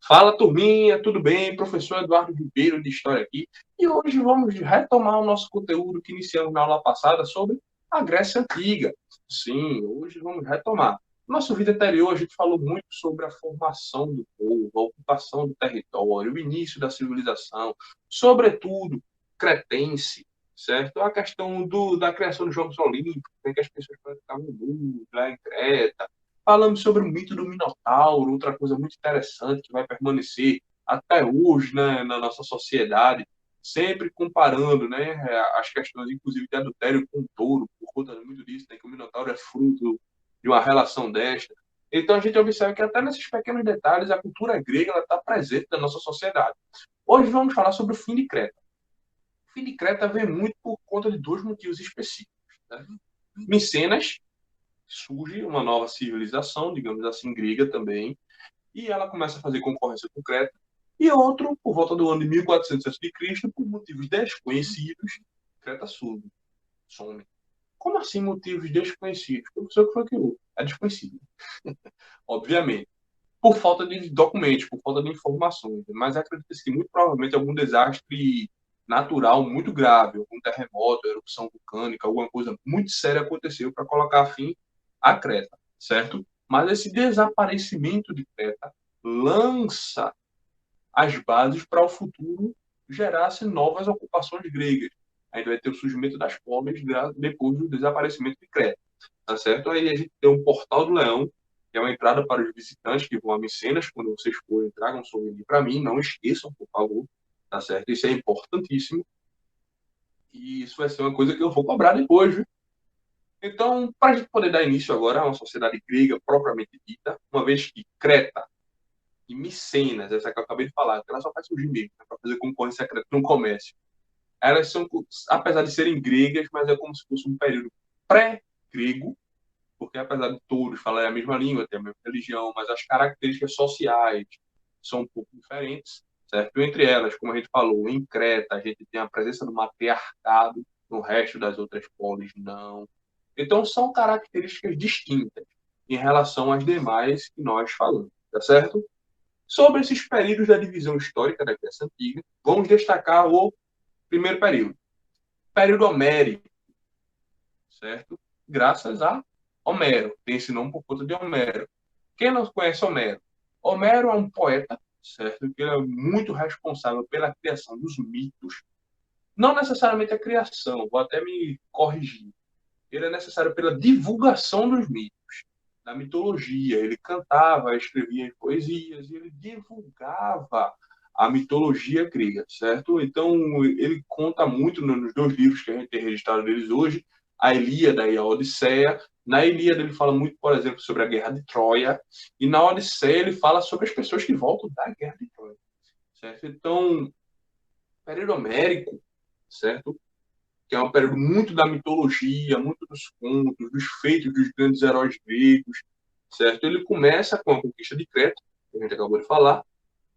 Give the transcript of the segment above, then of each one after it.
Fala, turminha, tudo bem? Professor Eduardo Ribeiro de História aqui. E hoje vamos retomar o nosso conteúdo que iniciamos na aula passada sobre a Grécia Antiga. Sim, hoje vamos retomar. No nosso vídeo anterior, a gente falou muito sobre a formação do povo, a ocupação do território, o início da civilização, sobretudo cretense, certo? A questão da criação dos Jogos Olímpicos, em que as pessoas praticavam nu lá em Creta. Falamos sobre o mito do Minotauro, outra coisa muito interessante que vai permanecer até hoje, né, na nossa sociedade, sempre comparando, né, as questões, inclusive, de adultério com o touro, por conta muito disso, né, que o Minotauro é fruto de uma relação desta. Então a gente observa que até nesses pequenos detalhes a cultura grega está presente na nossa sociedade. Hoje vamos falar sobre o fim de Creta. O fim de Creta vem muito por conta de dois motivos específicos. Né? Micenas, surge uma nova civilização, digamos assim, grega também, e ela começa a fazer concorrência com Creta, e outro, por volta do ano de 1400 a.C., por motivos desconhecidos, Creta some. Como assim motivos desconhecidos? Professor, que foi aquilo? É desconhecido, obviamente. Por falta de documentos, por falta de informações, mas acredita-se que muito provavelmente algum desastre natural muito grave, algum terremoto, erupção vulcânica, alguma coisa muito séria aconteceu para colocar fim à Creta, certo? Mas esse desaparecimento de Creta lança as bases para o futuro gerasse novas ocupações gregas. A gente vai ter o surgimento das polis depois do desaparecimento de Creta, tá certo? Aí a gente tem um Portal do Leão, que é uma entrada para os visitantes que vão a Micenas. Quando vocês forem, tragam um souvenir para mim, não esqueçam, por favor, tá certo? Isso é importantíssimo. E isso vai ser uma coisa que eu vou cobrar depois, viu? Então, para a gente poder dar início agora a uma sociedade grega propriamente dita, uma vez que Creta e Micenas, essa que eu acabei de falar, que ela só faz surgir mesmo, né, para fazer concorrência secreta no comércio. Elas são, apesar de serem gregas, mas é como se fosse um período pré-grego, porque apesar de todos falarem a mesma língua, ter a mesma religião, mas as características sociais são um pouco diferentes, certo? Entre elas, como a gente falou, em Creta a gente tem a presença do matriarcado, no resto das outras polis não. Então são características distintas em relação às demais que nós falamos, tá certo? Sobre esses períodos da divisão histórica da Grécia Antiga, vamos destacar o primeiro período, período homérico, certo? Graças a Homero, tem esse nome por conta de Homero. Quem não conhece Homero? Homero é um poeta, certo? Que ele é muito responsável pela criação dos mitos. Não necessariamente a criação, vou até me corrigir. Ele é necessário pela divulgação dos mitos, da mitologia. Ele cantava, escrevia poesias e ele divulgava a mitologia grega, certo? Então, ele conta muito nos dois livros que a gente tem registrado deles hoje, a Ilíada e a Odisseia. Na Ilíada ele fala muito, por exemplo, sobre a Guerra de Troia, e na Odisseia ele fala sobre as pessoas que voltam da Guerra de Troia, certo? Então, período homérico, certo? Que é um período muito da mitologia, muito dos contos, dos feitos dos grandes heróis gregos, certo? Ele começa com a conquista de Creta, que a gente acabou de falar,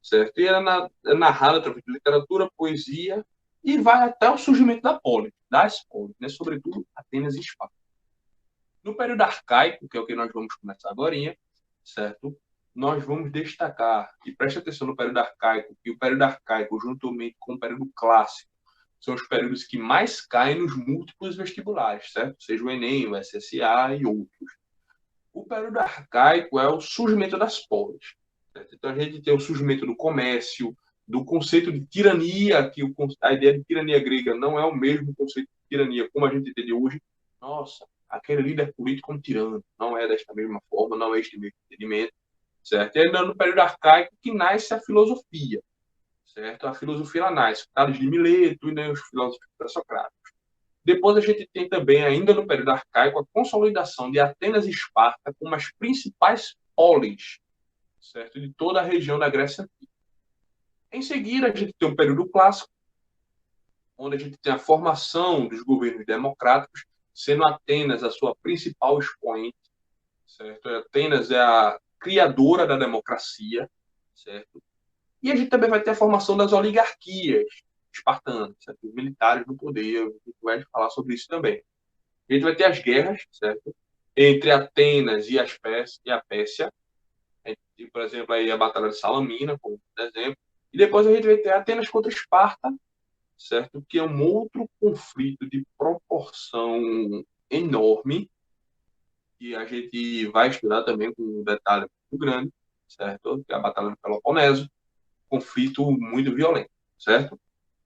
certo? E é narrado através de literatura, poesia, e vai até o surgimento das polis, né? Sobretudo Atenas e Esparta. No período arcaico, que é o que nós vamos começar agora, certo? Nós vamos destacar, e preste atenção no período arcaico, que o período arcaico, juntamente com o período clássico, são os períodos que mais caem nos múltiplos vestibulares, certo? Seja o Enem, o SSA e outros. O período arcaico é o surgimento das polis. Certo? Então a gente tem o surgimento do comércio, do conceito de tirania, que a ideia de tirania grega não é o mesmo conceito de tirania como a gente entende hoje. Nossa, aquele líder político como tirano. Não é desta mesma forma, não é este mesmo entendimento. Certo? E ainda no período arcaico que nasce a filosofia, certo? A filosofia ela nasce, Tales de Mileto e né, os filósofos pré-socráticos. Depois a gente tem também, ainda no período arcaico, a consolidação de Atenas e Esparta como as principais polis, certo? De toda a região da Grécia Antiga. Em seguida, a gente tem o período clássico, onde a gente tem a formação dos governos democráticos, sendo Atenas a sua principal expoente, certo? Atenas é a criadora da democracia, certo? E a gente também vai ter a formação das oligarquias espartanas, certo? Os militares no poder, a gente vai falar sobre isso também. A gente vai ter as guerras, certo? Entre Atenas e a Pérsia, A gente tem, por exemplo, aí a Batalha de Salamina, como exemplo. E depois a gente vai ter Atenas contra Esparta, certo? Que é um outro conflito de proporção enorme, que a gente vai estudar também com um detalhe muito grande, certo? Que é a Batalha do Peloponeso, conflito muito violento, certo?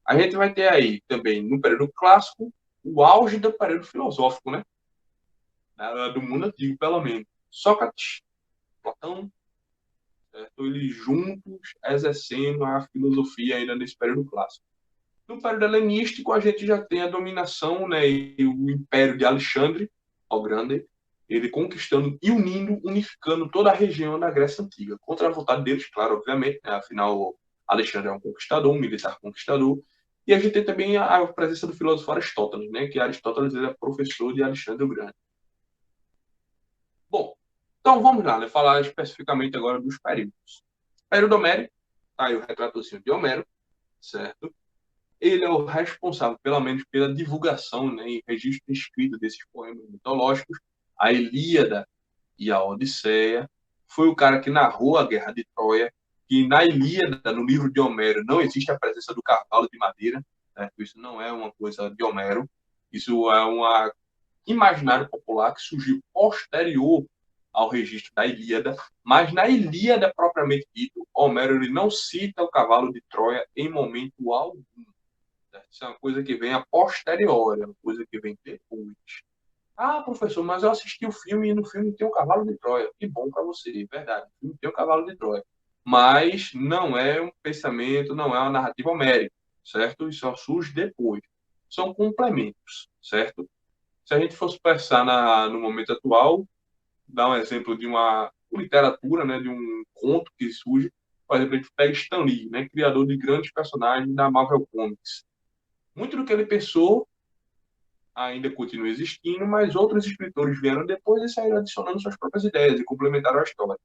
A gente vai ter aí também, no período clássico, o auge do período filosófico, né? Do mundo antigo, pelo menos. Sócrates, Platão, certo? Eles juntos exercendo a filosofia ainda nesse período clássico. No período helenístico, a gente já tem a dominação, né, e o império de Alexandre, o Grande, ele conquistando e unindo, unificando toda a região da Grécia Antiga. Contra a vontade deles, claro, obviamente, né, afinal, Alexandre é um conquistador, um militar conquistador. E a gente tem também a presença do filósofo Aristóteles, né, que Aristóteles é professor de Alexandre o Grande. Bom, então vamos lá, né, falar especificamente agora dos períodos. Período Homérico, tá aí o retratozinho de Homero, certo? Ele é o responsável, pelo menos, pela divulgação, né, em registro escrito desses poemas mitológicos, a Ilíada e a Odisseia. Foi o cara que narrou a Guerra de Troia, que na Ilíada, no livro de Homero, não existe a presença do cavalo de madeira, né? Isso não é uma coisa de Homero, isso é um imaginário popular que surgiu posterior ao registro da Ilíada, mas na Ilíada propriamente dito, Homero ele não cita o cavalo de Troia em momento algum. Isso é uma coisa que vem a posteriori, é uma coisa que vem depois. Ah, professor, mas eu assisti o filme e no filme tem um cavalo de Troia. Que bom para você, é verdade. O filme tem um cavalo de Troia. Mas não é um pensamento, não é uma narrativa homérica, certo? Isso só surge depois. São complementos, certo? Se a gente fosse pensar no momento atual, dar um exemplo de uma literatura, né, de um conto que surge, por exemplo, a gente pega Stan Lee, né, criador de grandes personagens da Marvel Comics. Muito do que ele pensou ainda continua existindo, mas outros escritores vieram depois e saíram adicionando suas próprias ideias e complementaram a história.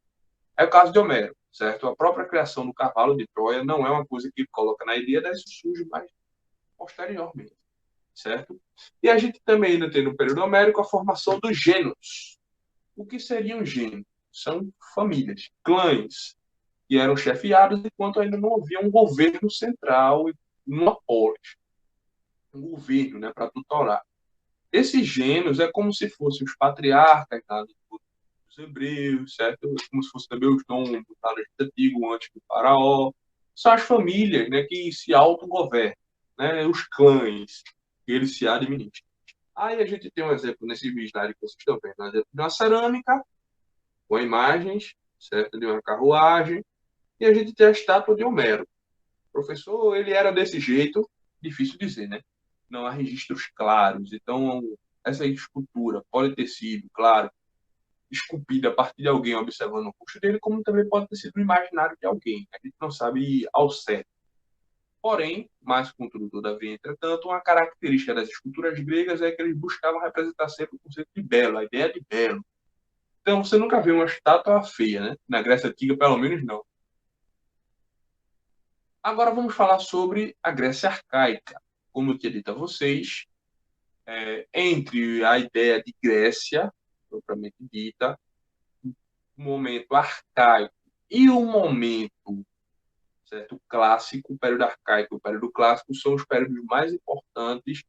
É o caso de Homero, certo? A própria criação do cavalo de Troia não é uma coisa que ele coloca na Ilíada, isso surge mais posteriormente, certo? E a gente também ainda tem no período homérico a formação dos gêneros. O que seriam gêneros? São famílias, clãs, que eram chefiados enquanto ainda não havia um governo central e uma polis, um governo, né, para tutorar. Esses gêmeos é como se fossem os patriarcas lá dos hebreus, certo? Como se fosse também os nomes lá no Egito Antigo, antes do faraó. São as famílias, né, que se autogovernam, né? Os clãs, que eles se administram. Aí a gente tem um exemplo nesse slide que vocês estão vendo, um exemplo de uma cerâmica com imagens, certo? De uma carruagem, e a gente tem a estátua de Homero. O professor, ele era desse jeito, difícil dizer, né? Não há registros claros. Então, essa escultura pode ter sido, claro, esculpida a partir de alguém observando o rosto dele, como também pode ter sido o imaginário de alguém. A gente não sabe ao certo. Porém, mais contudo, todavia, entretanto, uma característica das esculturas gregas é que eles buscavam representar sempre o conceito de belo, a ideia de belo. Então, você nunca vê uma estátua feia, né? Na Grécia Antiga, pelo menos, não. Agora vamos falar sobre a Grécia Arcaica. Como eu tinha dito a vocês, entre a ideia de Grécia, propriamente dita, o momento arcaico e o momento, certo, clássico, o período arcaico e o período clássico são os períodos mais importantes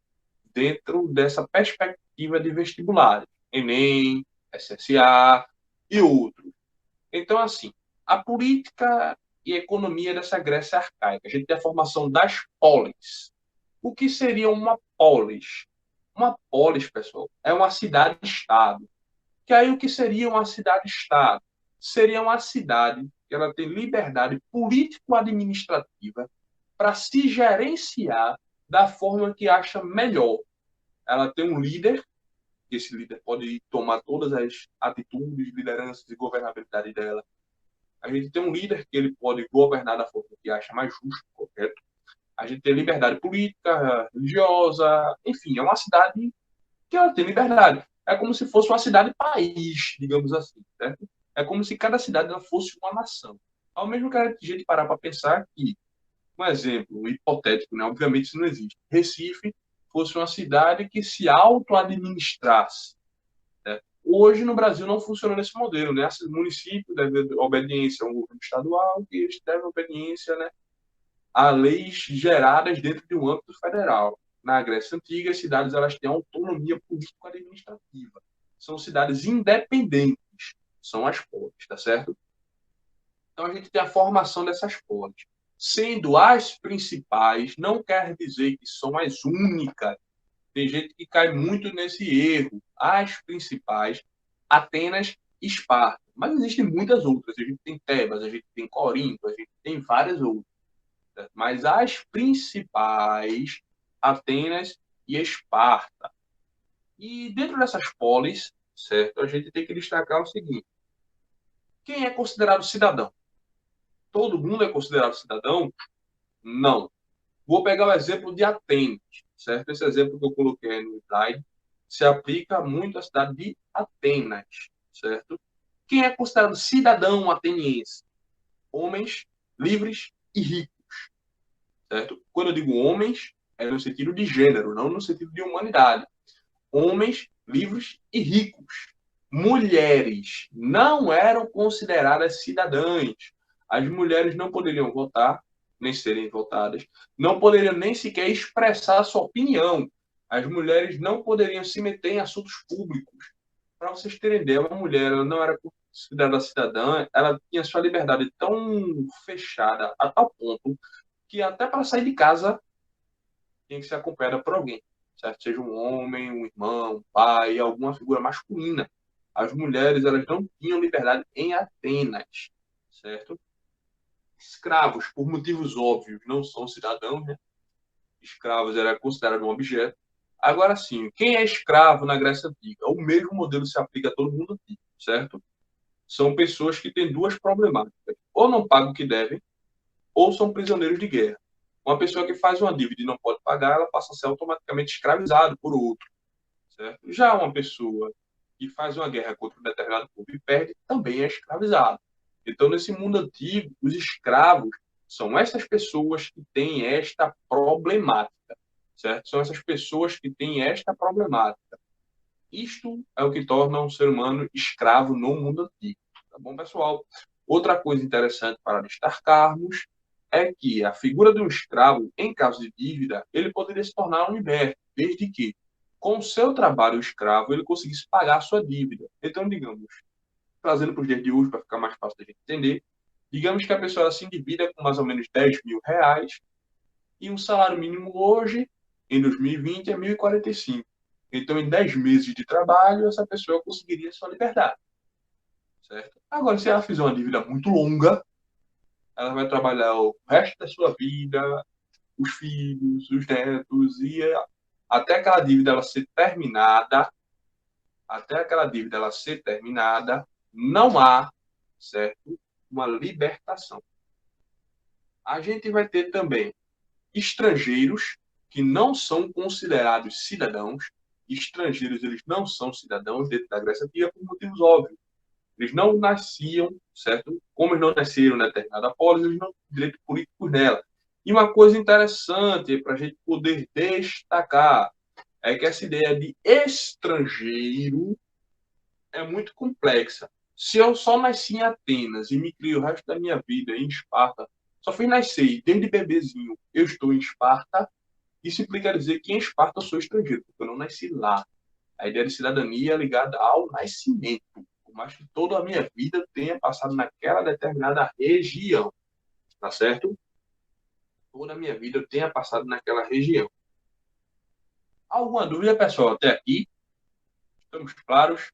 dentro dessa perspectiva de vestibulares, Enem, SSA e outros. Então, assim, a política e a economia dessa Grécia arcaica. A gente tem a formação das polis. O que seria uma polis? Uma polis, pessoal, é uma cidade-estado. Que aí o que seria uma cidade-estado? Seria uma cidade que ela tem liberdade político-administrativa para se gerenciar da forma que acha melhor. Ela tem um líder, que esse líder pode tomar todas as atitudes, lideranças e governabilidade dela. A gente tem um líder que ele pode governar da forma que acha mais justo, correto. A gente tem liberdade política, religiosa, enfim, é uma cidade que ela tem liberdade. É como se fosse uma cidade-país, digamos assim, certo? É como se cada cidade ela fosse uma nação. Ao mesmo que a gente parar para pensar que, um exemplo hipotético, né? Obviamente isso não existe. Recife fosse uma cidade que se auto-administrasse, né? Hoje, no Brasil, não funciona nesse modelo, né? O município deve obediência ao governo estadual e eles devem obediência, né, a leis geradas dentro de um âmbito federal. Na Grécia Antiga, as cidades elas têm autonomia político-administrativa. São cidades independentes, são as polis, tá certo? Então, a gente tem a formação dessas polis. Sendo as principais, não quer dizer que são as únicas. Tem gente que cai muito nesse erro. As principais, Atenas e Esparta. Mas existem muitas outras. A gente tem Tebas, a gente tem Corinto, a gente tem várias outras. Mas as principais, Atenas e Esparta. E dentro dessas polis, certo, a gente tem que destacar o seguinte: quem é considerado cidadão? Todo mundo é considerado cidadão? Não. Vou pegar o exemplo de Atenas, certo? Esse exemplo que eu coloquei no slide se aplica muito à cidade de Atenas, certo? Quem é considerado cidadão ateniense? Homens livres e ricos, certo? Quando eu digo homens, é no sentido de gênero, não no sentido de humanidade. Homens livres e ricos. Mulheres não eram consideradas cidadãs. As mulheres não poderiam votar, nem serem votadas, não poderiam nem sequer expressar a sua opinião. As mulheres não poderiam se meter em assuntos públicos. Para vocês terem ideia, uma mulher ela não era considerada cidadã, ela tinha sua liberdade tão fechada a tal ponto que até para sair de casa tinha que ser acompanhada por alguém, certo? Seja um homem, um irmão, um pai, alguma figura masculina. As mulheres elas não tinham liberdade em Atenas, certo? Escravos, por motivos óbvios, não são cidadãos, né? Escravos era considerado um objeto. Agora sim, quem é escravo na Grécia Antiga? O mesmo modelo se aplica a todo mundo antigo, certo? São pessoas que têm duas problemáticas. Ou não pagam o que devem, ou são prisioneiros de guerra. Uma pessoa que faz uma dívida e não pode pagar, ela passa a ser automaticamente escravizada por outro, certo? Já uma pessoa que faz uma guerra contra um determinado povo e perde, também é escravizada. Então, nesse mundo antigo, os escravos são essas pessoas que têm esta problemática, certo? São essas pessoas que têm esta problemática. Isto é o que torna um ser humano escravo no mundo antigo, tá bom, pessoal? Outra coisa interessante para destacarmos é que a figura de um escravo, em caso de dívida, ele poderia se tornar um liberto, desde que, com o seu trabalho escravo, ele conseguisse pagar a sua dívida. Então, digamos, trazendo para os dias de hoje, para ficar mais fácil da gente entender, digamos que a pessoa se endivida com mais ou menos R$ 10.000 e um salário mínimo hoje, em 2020, é 1.045. Então, em 10 meses de trabalho, essa pessoa conseguiria sua liberdade, certo? Agora, se ela fizer uma dívida muito longa, ela vai trabalhar o resto da sua vida, os filhos, os netos, e até aquela dívida ela ser terminada, até aquela dívida ela ser terminada, não há, certo, uma libertação. A gente vai ter também estrangeiros que não são considerados cidadãos. Estrangeiros, eles não são cidadãos dentro da Grécia Antiga por motivos óbvios. Eles não nasciam, certo? Como eles não nasceram na determinada polis, eles não têm direitos políticos nela. E uma coisa interessante para a gente poder destacar é que essa ideia de estrangeiro é muito complexa. Se eu só nasci em Atenas e me criei o resto da minha vida em Esparta, só fui nascer e desde bebezinho eu estou em Esparta, isso implica dizer que em Esparta eu sou estrangeiro, porque eu não nasci lá. A ideia de cidadania é ligada ao nascimento, por mais que toda a minha vida tenha passado naquela determinada região, tá certo? Toda a minha vida eu tenha passado naquela região. Alguma dúvida, pessoal, até aqui? Estamos claros?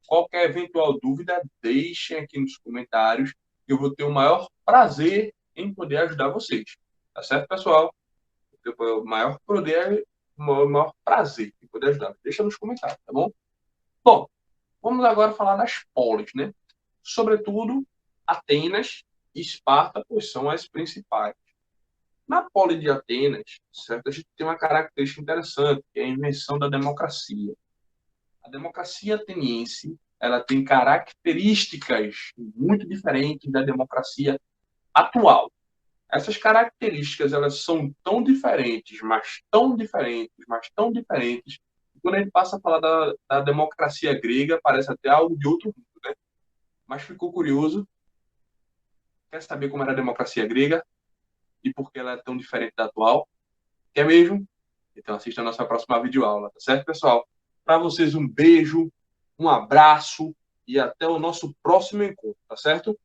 Qualquer eventual dúvida, deixem aqui nos comentários, que eu vou ter o maior prazer em poder ajudar vocês. Tá certo, pessoal? Eu tenho o maior poder, o maior prazer em poder ajudar. Deixa nos comentários, tá bom? Bom, vamos agora falar das polis, né? Sobretudo, Atenas e Esparta, pois são as principais. Na poli de Atenas, certo, a gente tem uma característica interessante, que é a invenção da democracia. A democracia ateniense, ela tem características muito diferentes da democracia atual. Essas características, elas são tão diferentes, mas tão diferentes, mas tão diferentes, quando a gente passa a falar da democracia grega, parece até algo de outro mundo, né? Mas ficou curioso? Quer saber como era a democracia grega e por que ela é tão diferente da atual? Quer mesmo? Então assista a nossa próxima videoaula, tá certo, pessoal? Para vocês, um beijo, um abraço e até o nosso próximo encontro, tá certo?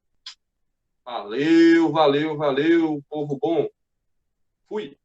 Valeu, valeu, valeu, povo bom. Fui.